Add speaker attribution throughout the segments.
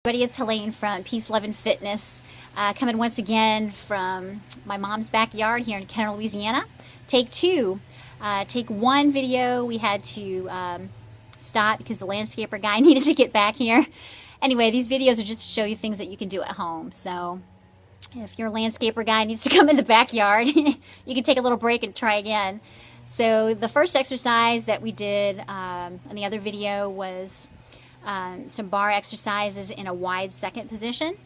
Speaker 1: Everybody, it's Helene from Peace, Love, and Fitness, coming once again from my mom's backyard here in Kenner, Louisiana. Take two. Take one video we had to stop because the landscaper guy needed to get back here. Anyway, these videos are just to show you things that you can do at home. So if your landscaper guy needs to come in the backyard, you can take a little break and try again. So the first exercise that we did in the other video was some bar exercises in a wide second position,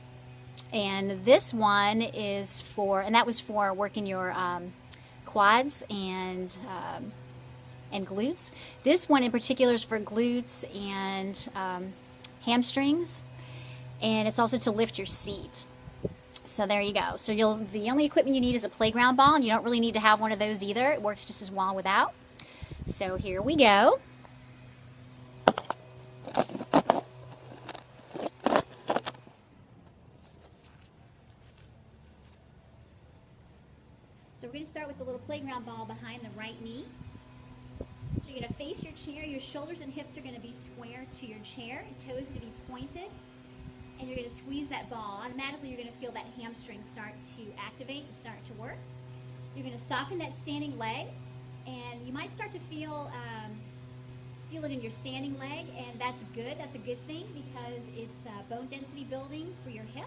Speaker 1: and this one is for, and that was for working your quads and glutes. This one in particular is for glutes and hamstrings, and it's also to lift your seat. So there you go. So the only equipment you need is a playground ball, and you don't really need to have one of those either. It works just as well without. So here we go. So we're going to start with the little playground ball behind the right knee. So you're going to face your chair. Your shoulders and hips are going to be square to your chair. Your toes are going to be pointed. And you're going to squeeze that ball. Automatically you're going to feel that hamstring start to activate and start to work. You're going to soften that standing leg. And you might start to feel it in your standing leg. And that's good. That's a good thing because it's bone density building for your hip.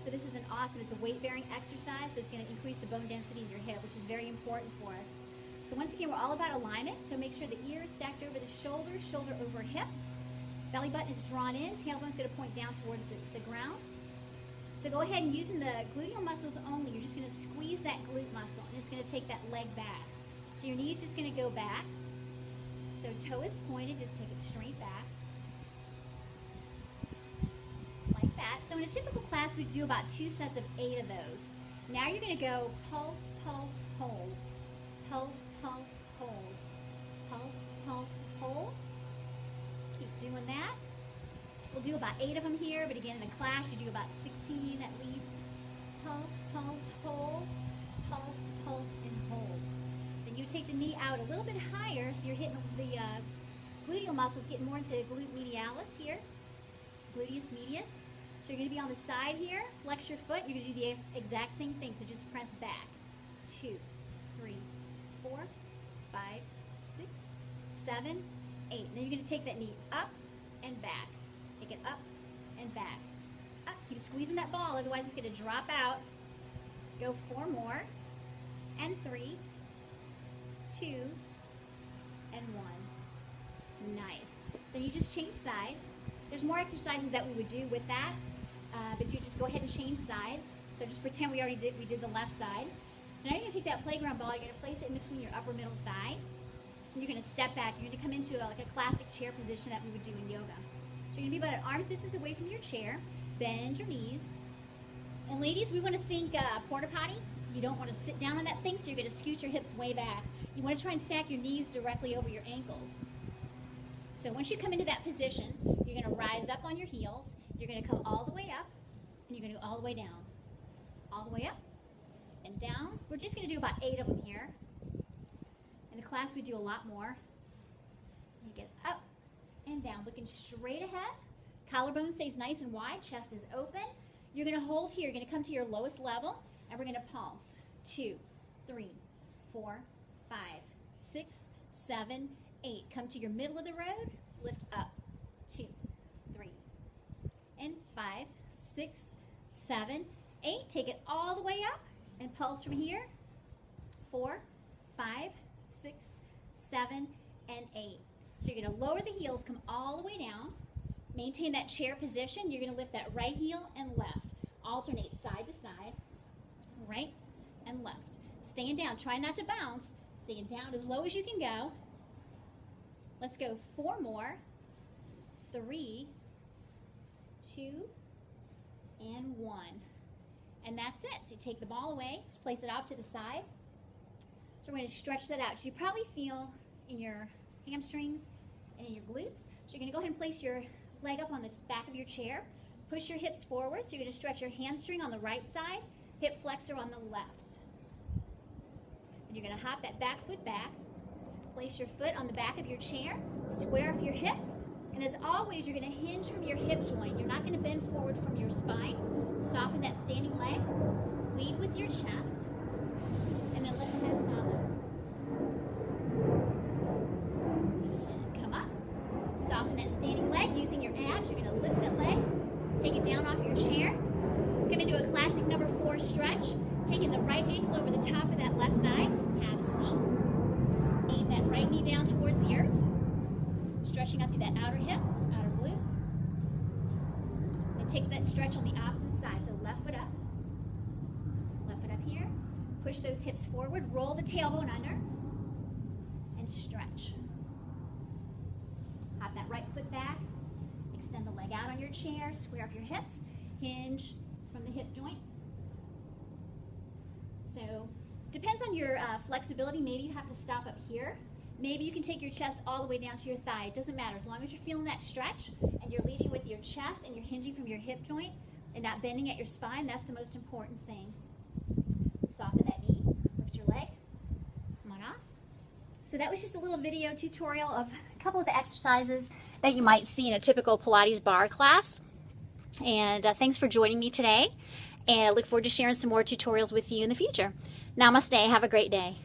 Speaker 1: So this is it's a weight-bearing exercise, so it's going to increase the bone density in your hip, which is very important for us. So once again, we're all about alignment, so make sure the ear is stacked over the shoulder, shoulder over hip. Belly button is drawn in, tailbone is going to point down towards the ground. So go ahead and using the gluteal muscles only, you're just going to squeeze that glute muscle, and it's going to take that leg back. So your knee is just going to go back. So toe is pointed, just take it straight back. So in a typical class, we do about 2 sets of 8 of those. Now you're going to go pulse, pulse, hold. Pulse, pulse, hold. Pulse, pulse, hold. Keep doing that. We'll do about 8 of them here, but again, in the class, you do about 16 at least. Pulse, pulse, hold. Pulse, pulse, and hold. Then you take the knee out a little bit higher, so you're hitting the gluteal muscles, getting more into glute medialis here. Gluteus medius. So you're going to be on the side here, flex your foot, you're going to do the exact same thing, so just press back. 2, 3, 4, 5, 6, 7, 8. Then you're going to take that knee up and back. Take it up and back. Up. Keep squeezing that ball, otherwise it's going to drop out. Go 4 more, and 3, 2, and 1. Nice. So then you just change sides. There's more exercises that we would do with that, but you just go ahead and change sides. So just pretend we did the left side. So now you're going to take that playground ball, you're going to place it in between your upper middle thigh. You're going to step back, you're going to come into like a classic chair position that we would do in yoga. So you're going to be about an arm's distance away from your chair, bend your knees. And ladies, we want to think porta potty. You don't want to sit down on that thing, so you're going to scoot your hips way back. You want to try and stack your knees directly over your ankles. So once you come into that position, you're going to rise up on your heels, you're going to come all the way up, and you're going to go all the way down. All the way up and down. We're just going to do about 8 of them here. In the class, we do a lot more. You get up and down, looking straight ahead. Collarbone stays nice and wide, chest is open. You're going to hold here, you're going to come to your lowest level, and we're going to pulse. 2, 3, 4, 5, 6, 7, 8. Come to your middle of the road, lift up. 2, 3, and 5, 6, 7, 8. Take it all the way up and pulse from here. 4, 5, 6, 7, and 8. So you're going to lower the heels, come all the way down. Maintain that chair position. You're going to lift that right heel and left. Alternate side to side, right and left. Staying down. Try not to bounce. Staying down as low as you can go. Let's go 4 more, 3, 2, and 1. And that's it. So you take the ball away, just place it off to the side. So we're going to stretch that out. So you probably feel in your hamstrings and in your glutes. So you're going to go ahead and place your leg up on the back of your chair. Push your hips forward. So you're going to stretch your hamstring on the right side, hip flexor on the left. And you're going to hop that back foot back. Place your foot on the back of your chair, square off your hips, And as always, you're going to hinge from your hip joint. You're not going to bend forward from your spine. Soften that standing leg. Lead with your chest. And then let the head follow. And come up. Soften that standing leg. Using your abs, you're going to lift that leg. Take it down off your chair. Come into a classic number 4 stretch. Taking the right ankle over the top of that left thigh. Have a seat. Aim that right knee down towards the earth. Stretching out through that outer hip, outer glute. And take that stretch on the opposite side. So left foot up here. Push those hips forward. Roll the tailbone under. And stretch. Hop that right foot back. Extend the leg out on your chair. Square off your hips. Hinge from the hip joint. So, depends on your flexibility. Maybe you have to stop up here. Maybe you can take your chest all the way down to your thigh. It doesn't matter. As long as you're feeling that stretch and you're leading with your chest and you're hinging from your hip joint and not bending at your spine, that's the most important thing. Soften that knee. Lift your leg. Come on off. So that was just a little video tutorial of a couple of the exercises that you might see in a typical Pilates barre class. And thanks for joining me today. And I look forward to sharing some more tutorials with you in the future. Namaste. Have a great day.